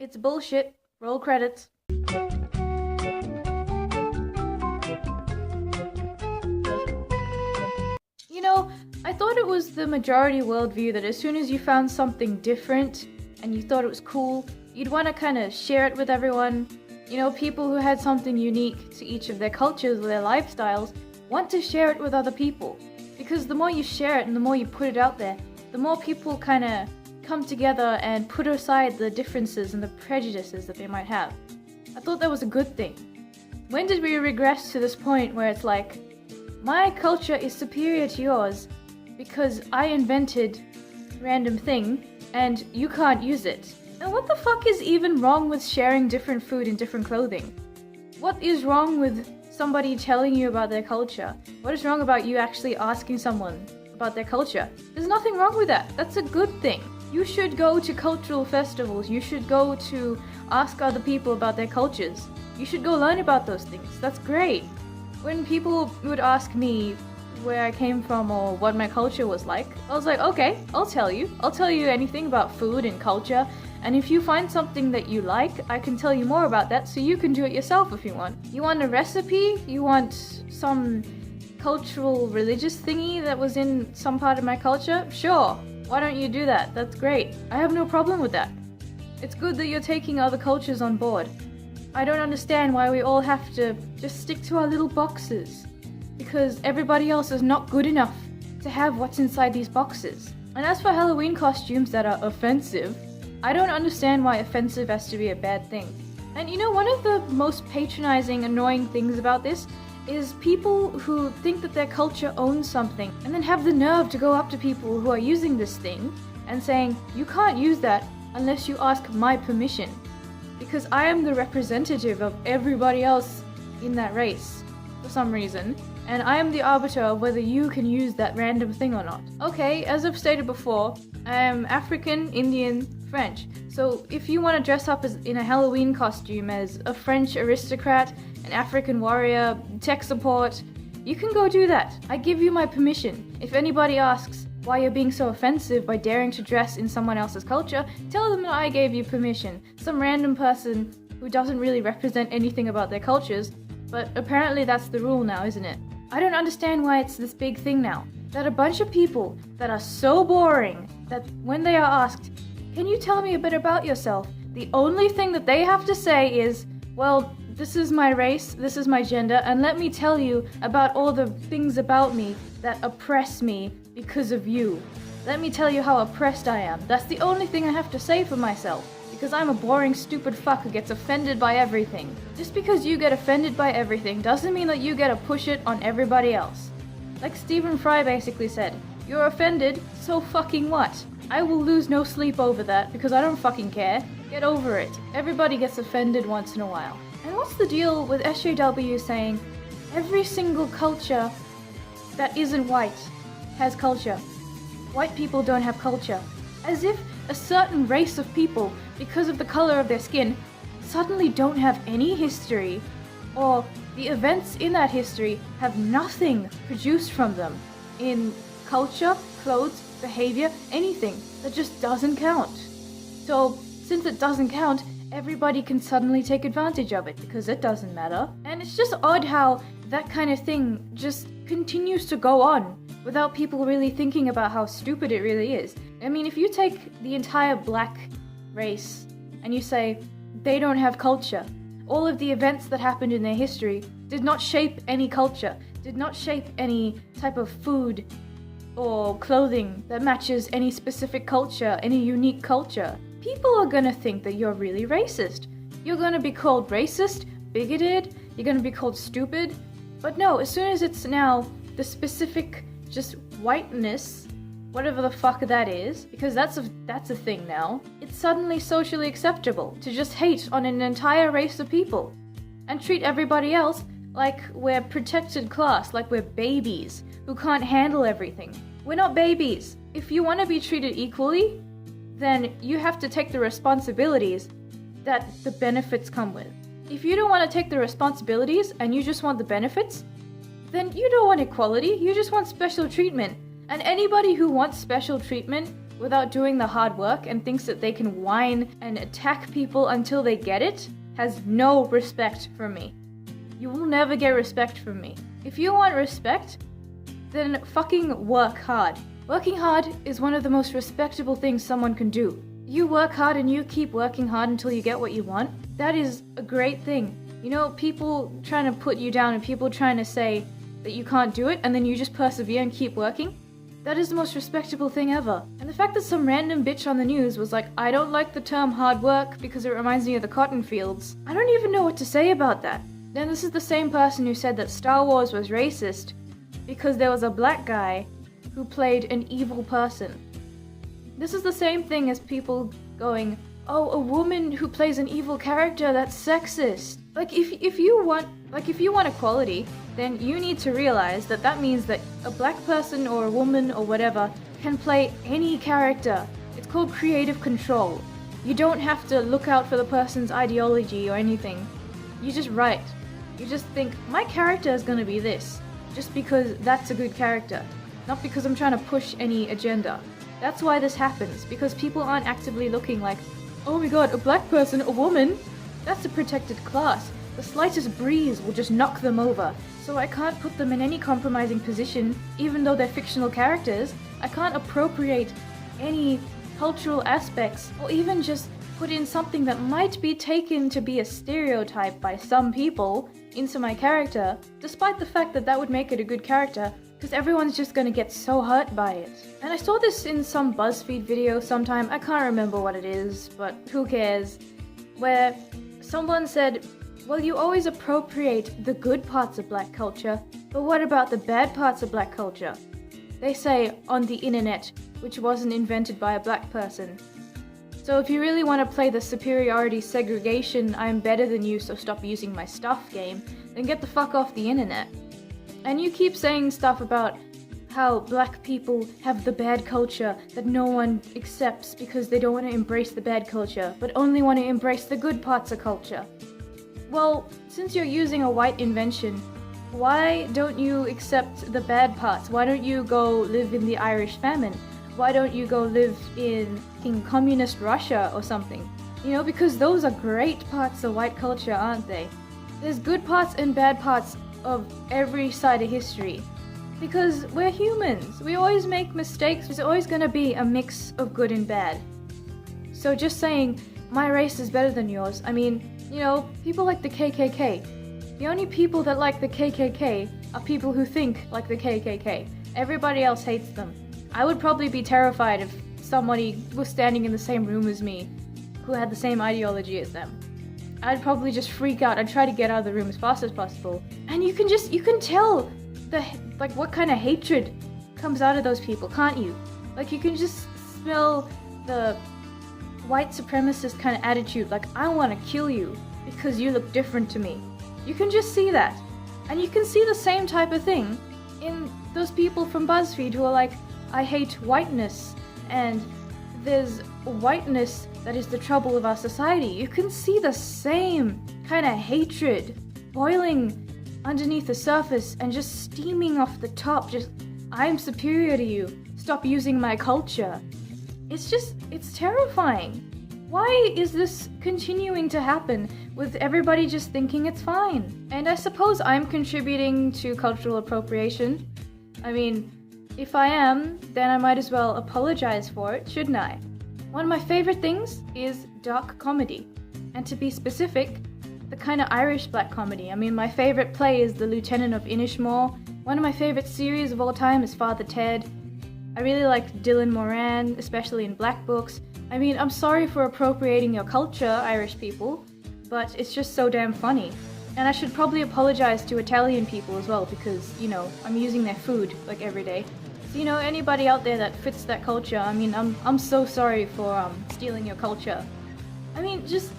It's bullshit. Roll credits. You know, I thought it was the majority worldview that as soon as you found something different and you thought it was cool, you'd want to kind of share it with everyone. You know, people who had something unique to each of their cultures or their lifestyles want to share it with other people. Because the more you share it and the more you put it out there, the more people kind of come together and put aside the differences and the prejudices that they might have. I thought that was a good thing. When did we regress to this point where it's like, my culture is superior to yours because I invented random thing and you can't use it? And what the fuck is even wrong with sharing different food and different clothing? What is wrong with somebody telling you about their culture? What is wrong about you actually asking someone about their culture? There's nothing wrong with that. That's a good thing. You should go to cultural festivals. You should go to ask other people about their cultures. You should go learn about those things. That's great. When people would ask me where I came from or what my culture was like, I was like, okay, I'll tell you. I'll tell you anything about food and culture. And if you find something that you like, I can tell you more about that so you can do it yourself if you want. You want a recipe? You want some cultural religious thingy that was in some part of my culture? Sure. Why don't you do that? That's great. I have no problem with that. It's good that you're taking other cultures on board. I don't understand why we all have to just stick to our little boxes. Because everybody else is not good enough to have what's inside these boxes. And as for Halloween costumes that are offensive, I don't understand why offensive has to be a bad thing. And you know, one of the most patronizing, annoying things about this is people who think that their culture owns something and then have the nerve to go up to people who are using this thing and saying, you can't use that unless you ask my permission. Because I am the representative of everybody else in that race for some reason, and I am the arbiter of whether you can use that random thing or not. Okay, as I've stated before, I am African, Indian, French. So if you want to dress up as in a Halloween costume as a French aristocrat, an African warrior, tech support, you can go do that. I give you my permission. If anybody asks why you're being so offensive by daring to dress in someone else's culture, tell them that I gave you permission. Some random person who doesn't really represent anything about their cultures, but apparently that's the rule now, isn't it? I don't understand why it's this big thing now, that a bunch of people that are so boring that when they are asked, can you tell me a bit about yourself? The only thing that they have to say is, well, this is my race, this is my gender, and let me tell you about all the things about me that oppress me because of you. Let me tell you how oppressed I am. That's the only thing I have to say for myself, because I'm a boring, stupid fuck who gets offended by everything. Just because you get offended by everything doesn't mean that you get to push it on everybody else. Like Stephen Fry basically said, you're offended, so fucking what? I will lose no sleep over that because I don't fucking care. Get over it. Everybody gets offended once in a while. And what's the deal with SJW saying every single culture that isn't white has culture? White people don't have culture. As if a certain race of people, because of the color of their skin, suddenly don't have any history, or the events in that history have nothing produced from them in culture, clothes, behavior, anything. That just doesn't count. So, since it doesn't count, everybody can suddenly take advantage of it because it doesn't matter. And it's just odd how that kind of thing just continues to go on without people really thinking about how stupid it really is. I mean, if you take the entire black race and you say they don't have culture, all of the events that happened in their history did not shape any culture, did not shape any type of food or clothing that matches any specific culture, any unique culture, people are gonna think that you're really racist. You're gonna be called racist, bigoted, you're gonna be called stupid. But no, as soon as it's now the specific just whiteness, whatever the fuck that is, because that's a thing now, it's suddenly socially acceptable to just hate on an entire race of people and treat everybody else like we're protected class, like we're babies who can't handle everything. We're not babies. If you want to be treated equally, then you have to take the responsibilities that the benefits come with. If you don't want to take the responsibilities and you just want the benefits, then you don't want equality, you just want special treatment. And anybody who wants special treatment without doing the hard work and thinks that they can whine and attack people until they get it has no respect for me. You will never get respect from me. If you want respect, then fucking work hard. Working hard is one of the most respectable things someone can do. You work hard and you keep working hard until you get what you want. That is a great thing. You know, people trying to put you down and people trying to say that you can't do it and then you just persevere and keep working. That is the most respectable thing ever. And the fact that some random bitch on the news was like, I don't like the term hard work because it reminds me of the cotton fields. I don't even know what to say about that. Then this is the same person who said that Star Wars was racist because there was a black guy who played an evil person. This is the same thing as people going, oh, a woman who plays an evil character, that's sexist. Like, if you want equality, then you need to realize that that means that a black person or a woman or whatever can play any character. It's called creative control. You don't have to look out for the person's ideology or anything. You just write. You just think, my character is gonna be this, just because that's a good character, not because I'm trying to push any agenda. That's why this happens, because people aren't actively looking like, oh my god, a black person, a woman? That's a protected class. The slightest breeze will just knock them over. So I can't put them in any compromising position, even though they're fictional characters. I can't appropriate any cultural aspects, or even just put in something that might be taken to be a stereotype by some people into my character, despite the fact that that would make it a good character, because everyone's just gonna get so hurt by it. And I saw this in some BuzzFeed video sometime, I can't remember what it is, but who cares, where someone said, well, you always appropriate the good parts of black culture, but what about the bad parts of black culture? They say, on the internet, which wasn't invented by a black person. So if you really want to play the superiority segregation, I'm better than you so stop using my stuff game, then get the fuck off the internet. And you keep saying stuff about how black people have the bad culture that no one accepts because they don't want to embrace the bad culture, but only want to embrace the good parts of culture. Well, since you're using a white invention, why don't you accept the bad parts? Why don't you go live in the Irish famine? Why don't you go live in communist Russia or something? You know, because those are great parts of white culture, aren't they? There's good parts and bad parts of every side of history. Because we're humans. We always make mistakes. There's always gonna be a mix of good and bad. So just saying, my race is better than yours, I mean, you know, people like the KKK. The only people that like the KKK are people who think like the KKK. Everybody else hates them. I would probably be terrified if somebody was standing in the same room as me who had the same ideology as them. I'd probably just freak out. I'd try to get out of the room as fast as possible. And you can tell what kind of hatred comes out of those people, can't you? Like, you can just smell the white supremacist kind of attitude, like, I want to kill you because you look different to me. You can just see that. And you can see the same type of thing in those people from BuzzFeed who are like, I hate whiteness, and there's whiteness that is the trouble of our society. You can see the same kind of hatred boiling underneath the surface and just steaming off the top. Just, I'm superior to you. Stop using my culture. It's terrifying. Why is this continuing to happen with everybody just thinking it's fine? And I suppose I'm contributing to cultural appropriation. I mean, if I am, then I might as well apologize for it, shouldn't I? One of my favorite things is dark comedy. And to be specific, the kind of Irish black comedy. I mean, my favorite play is The Lieutenant of Inishmore. One of my favorite series of all time is Father Ted. I really like Dylan Moran, especially in black books. I mean, I'm sorry for appropriating your culture, Irish people, but it's just so damn funny. And I should probably apologize to Italian people as well, because, you know, I'm using their food, like, every day. So, you know, anybody out there that fits that culture, I mean, I'm so sorry for stealing your culture. I mean, just,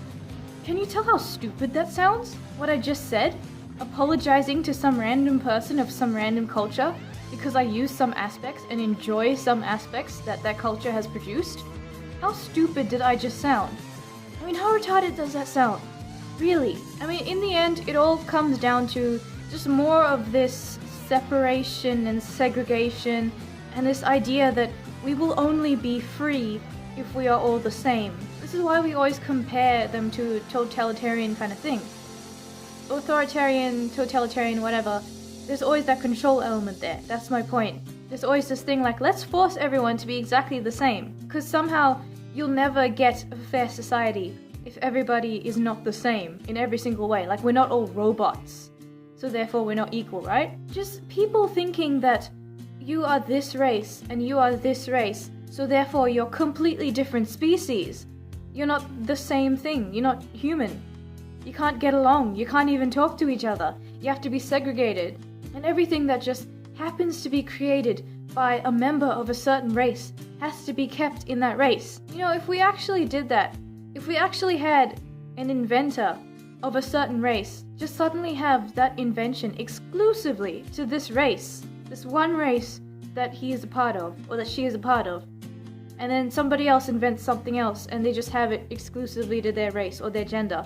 can you tell how stupid that sounds? What I just said? Apologizing to some random person of some random culture because I use some aspects and enjoy some aspects that that culture has produced? How stupid did I just sound? I mean, how retarded does that sound? Really? I mean, in the end, it all comes down to just more of this separation and segregation and this idea that We will only be free if we are all the same. This is why we always compare them to totalitarian kind of thing. Authoritarian, totalitarian, whatever. There's always that control element there. That's my point. There's always this thing like, let's force everyone to be exactly the same. Because somehow you'll never get a fair society if everybody is not the same in every single way. Like, we're not all robots, so therefore we're not equal, right? Just people thinking that you are this race and you are this race, so therefore you're completely different species. You're not the same thing. You're not human. You can't get along. You can't even talk to each other. You have to be segregated. And everything that just happens to be created by a member of a certain race has to be kept in that race. You know, if we actually did that, if we actually had an inventor of a certain race just suddenly have that invention exclusively to this race, this one race that he is a part of, or that she is a part of, and then somebody else invents something else and they just have it exclusively to their race or their gender,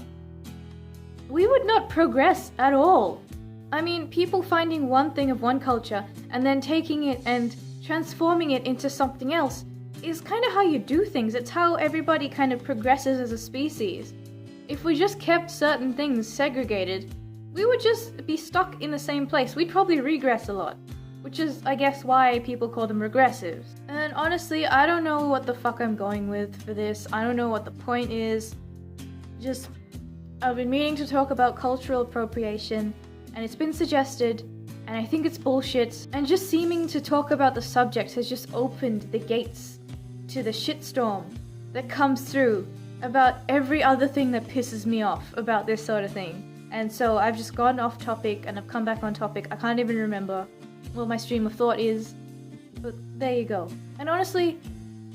we would not progress at all. I mean, people finding one thing of one culture and then taking it and transforming it into something else is kind of how you do things. It's how everybody kind of progresses as a species. If we just kept certain things segregated, we would just be stuck in the same place. We'd probably regress a lot, which is, I guess, why people call them regressives. And honestly, I don't know what the fuck I'm going with for this. I don't know what the point is. Just, I've been meaning to talk about cultural appropriation, and it's been suggested, and I think it's bullshit. And just seeming to talk about the subject has just opened the gates to the shitstorm that comes through about every other thing that pisses me off about this sort of thing. And so I've just gone off topic and I've come back on topic. I can't even remember what my stream of thought is, but there you go. And honestly,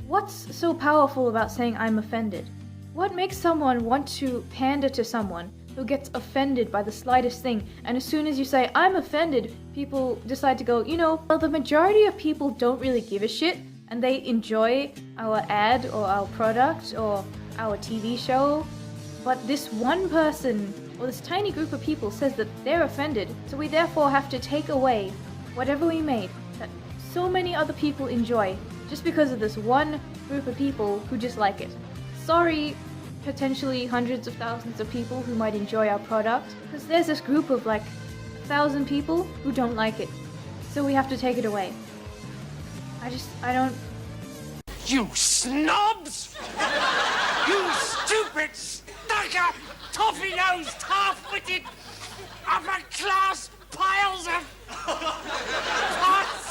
what's so powerful about saying I'm offended? What makes someone want to pander to someone who gets offended by the slightest thing, and as soon as you say I'm offended, people decide to go, you know, well, the majority of people don't really give a shit and they enjoy our ad or our product or our TV show, but this one person or this tiny group of people says that they're offended, so we therefore have to take away whatever we made that so many other people enjoy just because of this one group of people who just like it. Sorry, potentially hundreds of thousands of people who might enjoy our product, because there's this group of like 1,000 people who don't like it, so we have to take it away. I don't... You snobs! You stupid, stuck-up, toffee-nosed, half-witted, upper-class piles of... pots!